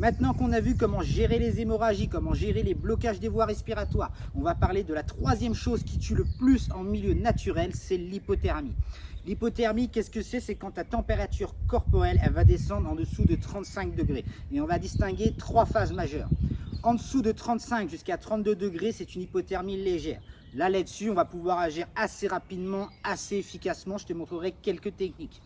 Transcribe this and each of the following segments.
Maintenant qu'on a vu comment gérer les hémorragies, comment gérer les blocages des voies respiratoires, on va parler de la troisième chose qui tue le plus en milieu naturel, c'est l'hypothermie. L'hypothermie, qu'est-ce que c'est? C'est quand ta température corporelle, elle va descendre en dessous de 35 degrés. Et on va distinguer trois phases majeures. En dessous de 35 jusqu'à 32 degrés, c'est une hypothermie légère. Là-dessus, on va pouvoir agir assez rapidement, assez efficacement. Je te montrerai quelques techniques.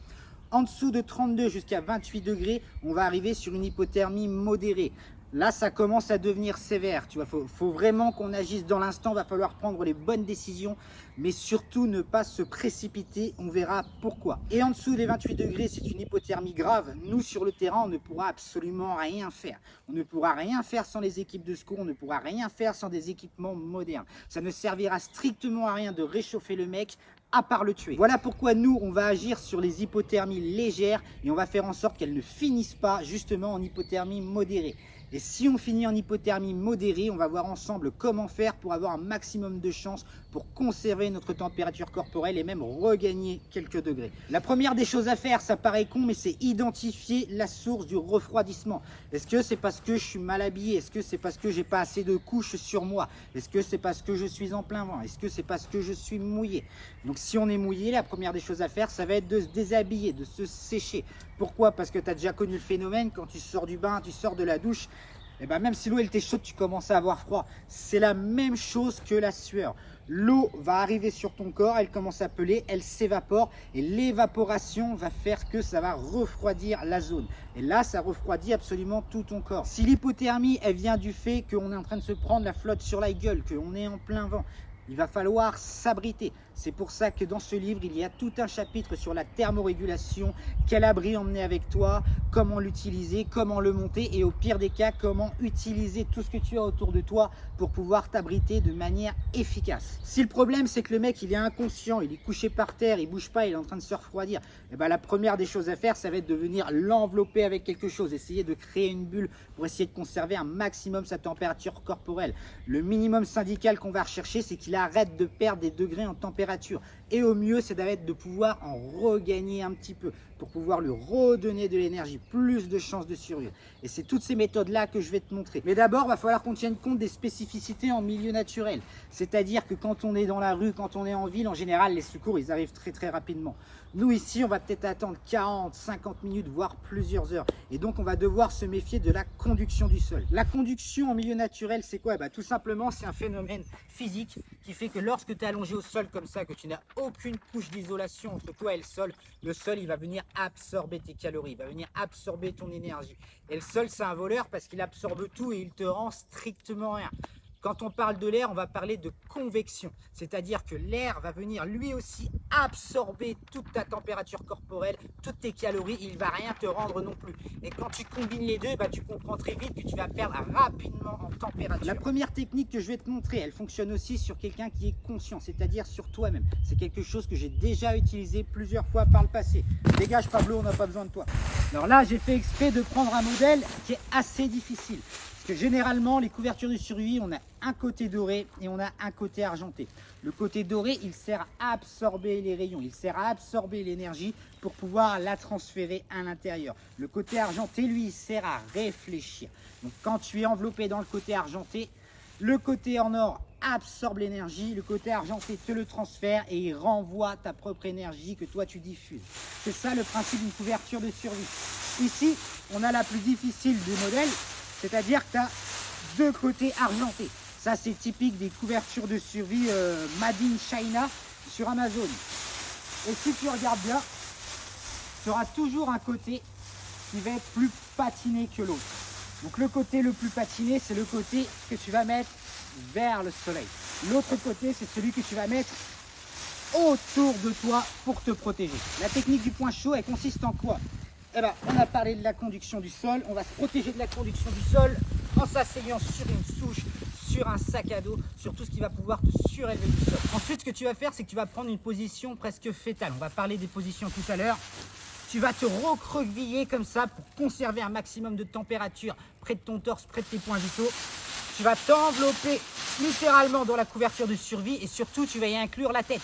En dessous de 32 jusqu'à 28 degrés, on va arriver sur une hypothermie modérée. Là, ça commence à devenir sévère. Tu vois, faut vraiment qu'on agisse dans l'instant. Il va falloir prendre les bonnes décisions, mais surtout ne pas se précipiter. On verra pourquoi. Et en dessous des 28 degrés, c'est une hypothermie grave. Nous, sur le terrain, on ne pourra absolument rien faire. On ne pourra rien faire sans les équipes de secours. On ne pourra rien faire sans des équipements modernes. Ça ne servira strictement à rien de réchauffer le mec, à part le tuer. Voilà pourquoi nous, on va agir sur les hypothermies légères et on va faire en sorte qu'elles ne finissent pas justement en hypothermie modérée. Et si on finit en hypothermie modérée, on va voir ensemble comment faire pour avoir un maximum de chances pour conserver notre température corporelle et même regagner quelques degrés. La première des choses à faire, ça paraît con, mais c'est identifier la source du refroidissement. Est-ce que c'est parce que je suis mal habillé? Est-ce que c'est parce que j'ai pas assez de couches sur moi? Est-ce que c'est parce que je suis en plein vent? Est-ce que c'est parce que je suis mouillé? Donc si on est mouillé, la première des choses à faire, ça va être de se déshabiller, de se sécher. Pourquoi? Parce que tu as déjà connu le phénomène, quand tu sors du bain, tu sors de la douche, et ben même si l'eau était chaude, tu commences à avoir froid. C'est la même chose que la sueur. L'eau va arriver sur ton corps, elle commence à peler, elle s'évapore et l'évaporation va faire que ça va refroidir la zone. Et là, ça refroidit absolument tout ton corps. Si l'hypothermie, elle vient du fait qu'on est en train de se prendre la flotte sur la gueule, qu'on est en plein vent, il va falloir s'abriter. C'est pour ça que dans ce livre, il y a tout un chapitre sur la thermorégulation, quel abri emmener avec toi, comment l'utiliser, comment le monter et au pire des cas, comment utiliser tout ce que tu as autour de toi pour pouvoir t'abriter de manière efficace. Si le problème, c'est que le mec, il est inconscient, il est couché par terre, il bouge pas, il est en train de se refroidir, et ben la première des choses à faire, ça va être de venir l'envelopper avec quelque chose, essayer de créer une bulle pour essayer de conserver un maximum sa température corporelle. Le minimum syndical qu'on va rechercher, c'est qu'il arrête de perdre des degrés en température. Et au mieux, c'est d'être de pouvoir en regagner un petit peu pour pouvoir lui redonner de l'énergie, plus de chances de survivre. Et c'est toutes ces méthodes-là que je vais te montrer. Mais d'abord, il va falloir qu'on tienne compte des spécificités en milieu naturel. C'est-à-dire que quand on est dans la rue, quand on est en ville, en général, les secours, ils arrivent très rapidement. Nous, ici, on va peut-être attendre 40, 50 minutes, voire plusieurs heures. Et donc, on va devoir se méfier de la conduction du sol. La conduction en milieu naturel, c'est quoi? Tout simplement, c'est un phénomène physique qui fait que lorsque tu es allongé au sol comme ça, que tu n'as aucune couche d'isolation entre toi et le sol, il va venir absorber tes calories, il va venir absorber ton énergie. Et le sol, c'est un voleur parce qu'il absorbe tout et il te rend strictement rien. Quand on parle de l'air, on va parler de convection, c'est-à-dire que l'air va venir lui aussi absorber toute ta température corporelle, toutes tes calories, il ne va rien te rendre non plus. Et quand tu combines les deux, tu comprends très vite que tu vas perdre rapidement en température. La première technique que je vais te montrer, elle fonctionne aussi sur quelqu'un qui est conscient, c'est-à-dire sur toi-même. C'est quelque chose que j'ai déjà utilisé plusieurs fois par le passé. Dégage Pablo, on n'a pas besoin de toi. Alors là, j'ai fait exprès de prendre un modèle qui est assez difficile. Que généralement, les couvertures de survie, on a un côté doré et on a un côté argenté. Le côté doré, il sert à absorber les rayons, il sert à absorber l'énergie pour pouvoir la transférer à l'intérieur. Le côté argenté, lui, il sert à réfléchir. Donc quand tu es enveloppé dans le côté argenté, le côté en or absorbe l'énergie, le côté argenté te le transfère et il renvoie ta propre énergie que toi tu diffuses. C'est ça le principe d'une couverture de survie. Ici, on a la plus difficile du modèle, c'est-à-dire que tu as deux côtés argentés. Ça, c'est typique des couvertures de survie Made in China sur Amazon. Et si tu regardes bien, tu auras toujours un côté qui va être plus patiné que l'autre. Donc le côté le plus patiné, c'est le côté que tu vas mettre vers le soleil. L'autre côté, c'est celui que tu vas mettre autour de toi pour te protéger. La technique du point chaud, elle consiste en quoi? On a parlé de la conduction du sol, on va se protéger de la conduction du sol en s'asseyant sur une souche, sur un sac à dos, sur tout ce qui va pouvoir te surélever du sol. Ensuite, ce que tu vas faire, c'est que tu vas prendre une position presque fétale. On va parler des positions tout à l'heure. Tu vas te recroqueviller comme ça pour conserver un maximum de température près de ton torse, près de tes points vitaux. Tu vas t'envelopper littéralement dans la couverture de survie et surtout, tu vas y inclure la tête.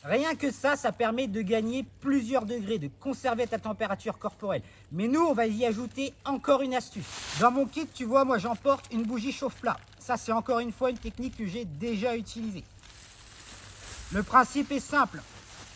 Rien que ça permet de gagner plusieurs degrés, de conserver ta température corporelle. Mais nous, on va y ajouter encore une astuce. Dans mon kit, tu vois, moi j'emporte une bougie chauffe-plat. Ça, c'est encore une fois une technique que j'ai déjà utilisée. Le principe est simple.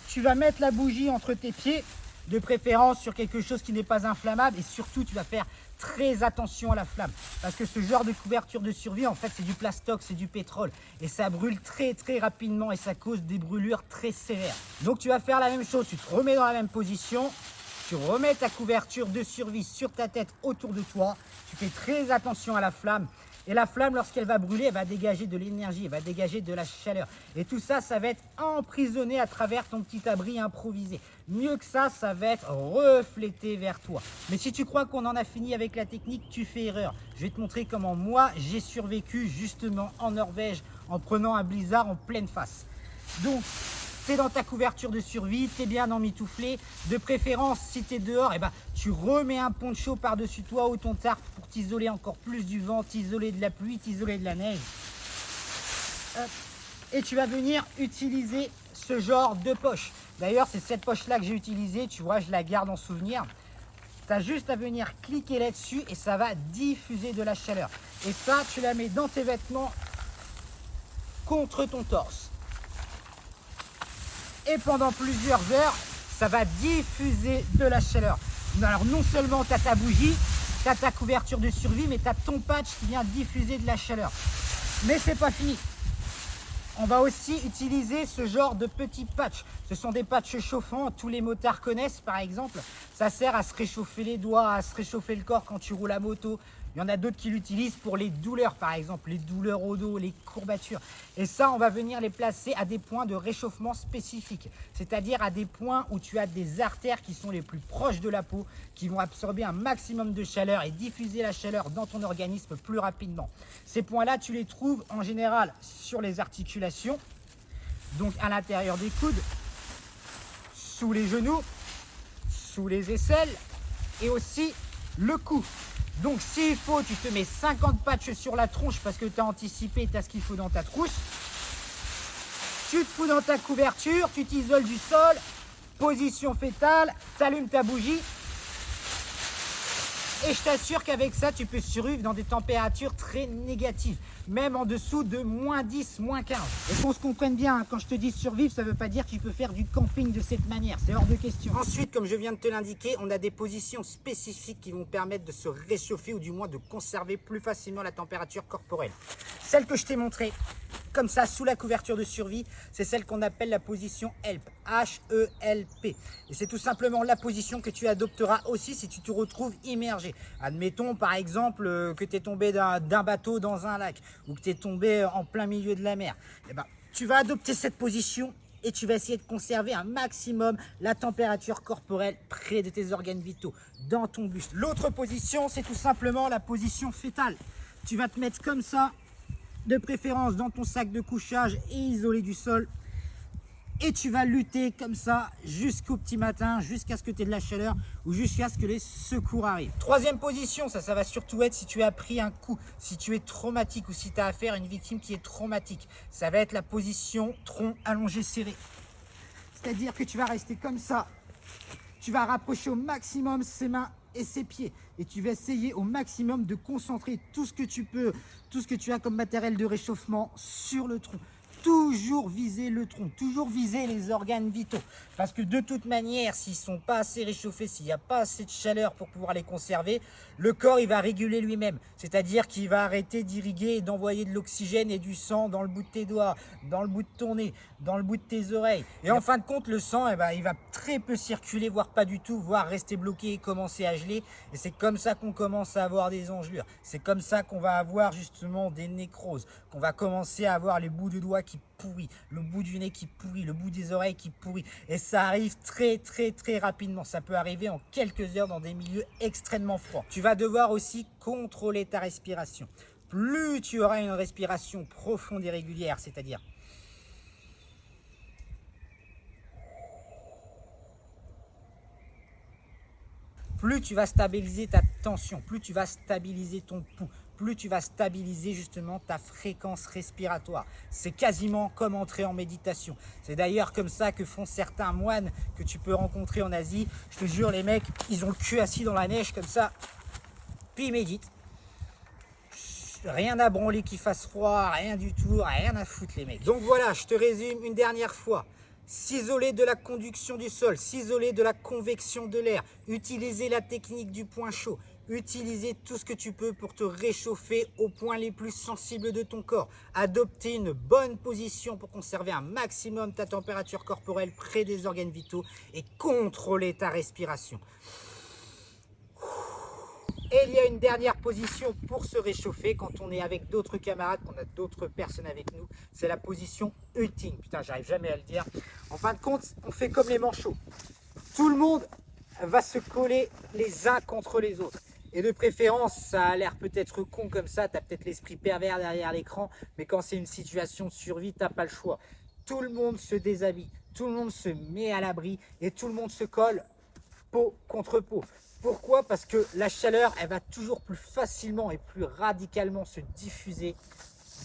Tu vas mettre la bougie entre tes pieds, de préférence sur quelque chose qui n'est pas inflammable, et surtout tu vas faire très attention à la flamme parce que ce genre de couverture de survie, en fait, c'est du plastoc, c'est du pétrole et ça brûle très rapidement et ça cause des brûlures très sévères. Donc tu vas faire la même chose, tu te remets dans la même position, tu remets ta couverture de survie sur ta tête autour de toi, tu fais très attention à la flamme. Et la flamme, lorsqu'elle va brûler, elle va dégager de l'énergie, elle va dégager de la chaleur. Et tout ça, ça va être emprisonné à travers ton petit abri improvisé. Mieux que ça va être reflété vers toi. Mais si tu crois qu'on en a fini avec la technique, tu fais erreur. Je vais te montrer comment moi, j'ai survécu justement en Norvège en prenant un blizzard en pleine face. Donc, tu es dans ta couverture de survie, tu es bien emmitouflé. De préférence, si tu es dehors, tu remets un poncho par-dessus toi ou ton tarp pour t'isoler encore plus du vent, t'isoler de la pluie, t'isoler de la neige. Et tu vas venir utiliser ce genre de poche. D'ailleurs, c'est cette poche-là que j'ai utilisée. Tu vois, je la garde en souvenir. Tu as juste à venir cliquer là-dessus et ça va diffuser de la chaleur. Et ça, tu la mets dans tes vêtements contre ton torse. Et pendant plusieurs heures, ça va diffuser de la chaleur. Alors non seulement tu as ta bougie, tu as ta couverture de survie, mais tu as ton patch qui vient diffuser de la chaleur. Mais c'est pas fini. On va aussi utiliser ce genre de petits patchs. Ce sont des patchs chauffants, tous les motards connaissent par exemple. Ça sert à se réchauffer les doigts, à se réchauffer le corps quand tu roules à moto. Il y en a d'autres qui l'utilisent pour les douleurs par exemple, les douleurs au dos, les courbatures. Et ça, on va venir les placer à des points de réchauffement spécifiques. C'est-à-dire à des points où tu as des artères qui sont les plus proches de la peau, qui vont absorber un maximum de chaleur et diffuser la chaleur dans ton organisme plus rapidement. Ces points-là, tu les trouves en général sur les articulations, donc à l'intérieur des coudes, sous les genoux, sous les aisselles et aussi le cou. Donc s'il faut, tu te mets 50 patchs sur la tronche parce que tu as anticipé, tu as ce qu'il faut dans ta trousse. Tu te fous dans ta couverture, tu t'isoles du sol, position fétale, tu allumes ta bougie. Et je t'assure qu'avec ça, tu peux survivre dans des températures très négatives, même en dessous de -10, -15. Et qu'on se comprenne bien, quand je te dis survivre, ça ne veut pas dire que tu peux faire du camping de cette manière, c'est hors de question. Ensuite, comme je viens de te l'indiquer, on a des positions spécifiques qui vont permettre de se réchauffer ou du moins de conserver plus facilement la température corporelle. Celle que je t'ai montrée, comme ça, sous la couverture de survie, c'est celle qu'on appelle la position HELP, H-E-L-P. Et c'est tout simplement la position que tu adopteras aussi si tu te retrouves immergé. Admettons par exemple que tu es tombé d'un bateau dans un lac ou que tu es tombé en plein milieu de la mer. Tu vas adopter cette position et tu vas essayer de conserver un maximum la température corporelle près de tes organes vitaux, dans ton buste. L'autre position, c'est tout simplement la position fétale. Tu vas te mettre comme ça, de préférence dans ton sac de couchage et isolé du sol. Et tu vas lutter comme ça jusqu'au petit matin, jusqu'à ce que tu aies de la chaleur ou jusqu'à ce que les secours arrivent. Troisième position, ça va surtout être si tu as pris un coup, si tu es traumatique ou si tu as affaire à une victime qui est traumatique. Ça va être la position tronc allongé serré. C'est-à-dire que tu vas rester comme ça. Tu vas rapprocher au maximum ses mains et ses pieds. Et tu vas essayer au maximum de concentrer tout ce que tu peux, tout ce que tu as comme matériel de réchauffement sur le tronc. Toujours viser le tronc, toujours viser les organes vitaux. Parce que de toute manière, s'ils ne sont pas assez réchauffés, s'il n'y a pas assez de chaleur pour pouvoir les conserver, le corps il va réguler lui-même. C'est-à-dire qu'il va arrêter d'irriguer et d'envoyer de l'oxygène et du sang dans le bout de tes doigts, dans le bout de ton nez, dans le bout de tes oreilles. Et en fin de compte, le sang, il va très peu circuler, voire pas du tout, voire rester bloqué et commencer à geler. Et c'est comme ça qu'on commence à avoir des engelures. C'est comme ça qu'on va avoir justement des nécroses, qu'on va commencer à avoir les bouts de doigts qui pourrit, le bout du nez qui pourrit, le bout des oreilles qui pourrit. Et ça arrive très rapidement. Ça peut arriver en quelques heures dans des milieux extrêmement froids. Tu vas devoir aussi contrôler ta respiration. Plus tu auras une respiration profonde et régulière, c'est-à-dire plus tu vas stabiliser ta tension, plus tu vas stabiliser ton pouls, plus tu vas stabiliser justement ta fréquence respiratoire. C'est quasiment comme entrer en méditation. C'est d'ailleurs comme ça que font certains moines que tu peux rencontrer en Asie. Je te jure, les mecs, ils ont le cul assis dans la neige comme ça, puis ils méditent. Rien à branler qu'il fasse froid, rien du tout, rien à foutre les mecs. Donc voilà, je te résume une dernière fois. S'isoler de la conduction du sol, s'isoler de la convection de l'air, utiliser la technique du point chaud, utiliser tout ce que tu peux pour te réchauffer aux points les plus sensibles de ton corps, adopter une bonne position pour conserver un maximum ta température corporelle près des organes vitaux et contrôler ta respiration. Et il y a une dernière position pour se réchauffer quand on est avec d'autres camarades, qu'on a d'autres personnes avec nous. C'est la position Hutting. Putain, j'arrive jamais à le dire. En fin de compte, on fait comme les manchots. Tout le monde va se coller les uns contre les autres. Et de préférence, ça a l'air peut-être con comme ça, tu as peut-être l'esprit pervers derrière l'écran, mais quand c'est une situation de survie, tu n'as pas le choix. Tout le monde se déshabille, tout le monde se met à l'abri et tout le monde se colle peau contre peau. Pourquoi? Parce que la chaleur, elle va toujours plus facilement et plus radicalement se diffuser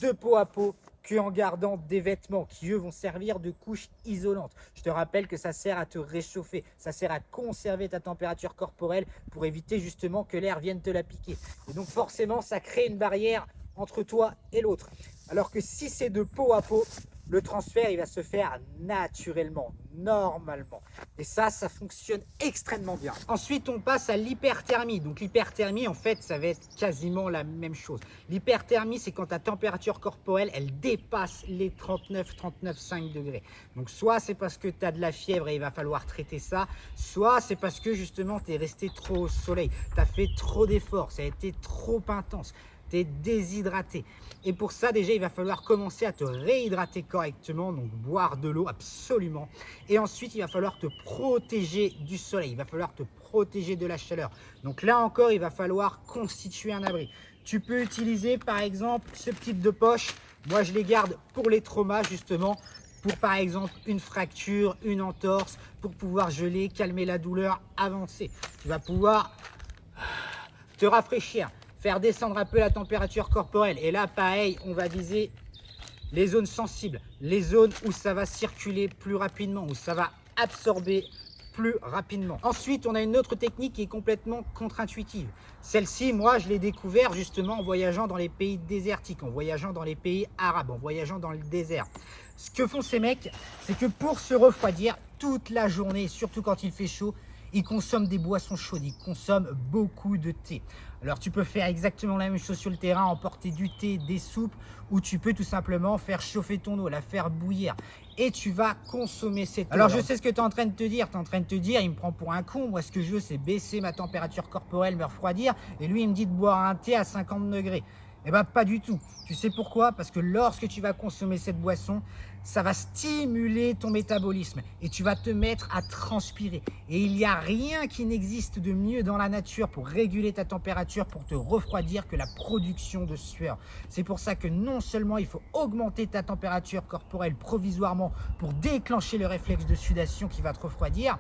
de peau à peau qu'en gardant des vêtements qui, eux, vont servir de couche isolante. Je te rappelle que ça sert à te réchauffer, ça sert à conserver ta température corporelle pour éviter justement que l'air vienne te la piquer. Et donc forcément, ça crée une barrière entre toi et l'autre. Alors que si c'est de peau à peau, le transfert, il va se faire naturellement, normalement. Et ça fonctionne extrêmement bien. Ensuite, on passe à l'hyperthermie. Donc l'hyperthermie, en fait, ça va être quasiment la même chose. L'hyperthermie, c'est quand ta température corporelle, elle dépasse les 39,5 degrés. Donc soit c'est parce que tu as de la fièvre et il va falloir traiter ça, soit c'est parce que justement, tu es resté trop au soleil. Tu as fait trop d'efforts, ça a été trop intense. Tu es déshydraté. Et pour ça, déjà, il va falloir commencer à te réhydrater correctement, donc boire de l'eau, absolument. Et ensuite, il va falloir te protéger du soleil, il va falloir te protéger de la chaleur. Donc là encore, il va falloir constituer un abri. Tu peux utiliser, par exemple, ce type de poche. Moi, je les garde pour les traumas, justement, pour, par exemple, une fracture, une entorse, pour pouvoir geler, calmer la douleur, avancer. Tu vas pouvoir te rafraîchir, faire descendre un peu la température corporelle. Et là, pareil, on va viser les zones sensibles, les zones où ça va circuler plus rapidement, où ça va absorber plus rapidement. Ensuite, on a une autre technique qui est complètement contre-intuitive. Celle-ci, moi, je l'ai découvert justement en voyageant dans les pays désertiques, en voyageant dans les pays arabes, en voyageant dans le désert. Ce que font ces mecs, c'est que pour se refroidir toute la journée, surtout quand il fait chaud, ils consomment des boissons chaudes, ils consomment beaucoup de thé. Alors tu peux faire exactement la même chose sur le terrain, emporter du thé, des soupes, ou tu peux tout simplement faire chauffer ton eau, la faire bouillir. Et tu vas consommer cette eau. Alors je sais ce que tu es en train de te dire, il me prend pour un con, moi ce que je veux c'est baisser ma température corporelle, me refroidir, et lui il me dit de boire un thé à 50 degrés. Eh bien, pas du tout. Tu sais pourquoi? Parce que lorsque tu vas consommer cette boisson, ça va stimuler ton métabolisme et tu vas te mettre à transpirer. Et il n'y a rien qui n'existe de mieux dans la nature pour réguler ta température, pour te refroidir que la production de sueur. C'est pour ça que non seulement il faut augmenter ta température corporelle provisoirement pour déclencher le réflexe de sudation qui va te refroidir,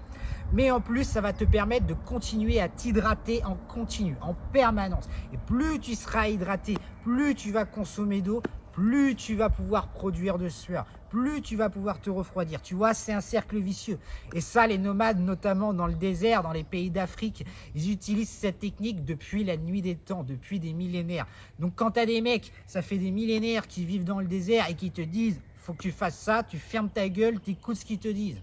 mais en plus ça va te permettre de continuer à t'hydrater en continu, en permanence. Et plus tu seras hydraté, plus tu vas consommer d'eau, plus tu vas pouvoir produire de sueur, plus tu vas pouvoir te refroidir. Tu vois, c'est un cercle vicieux. Et ça, les nomades, notamment dans le désert, dans les pays d'Afrique, ils utilisent cette technique depuis la nuit des temps, depuis des millénaires. Donc quand tu as des mecs, ça fait des millénaires qui vivent dans le désert et qui te disent « faut que tu fasses ça », tu fermes ta gueule, tu écoutes ce qu'ils te disent.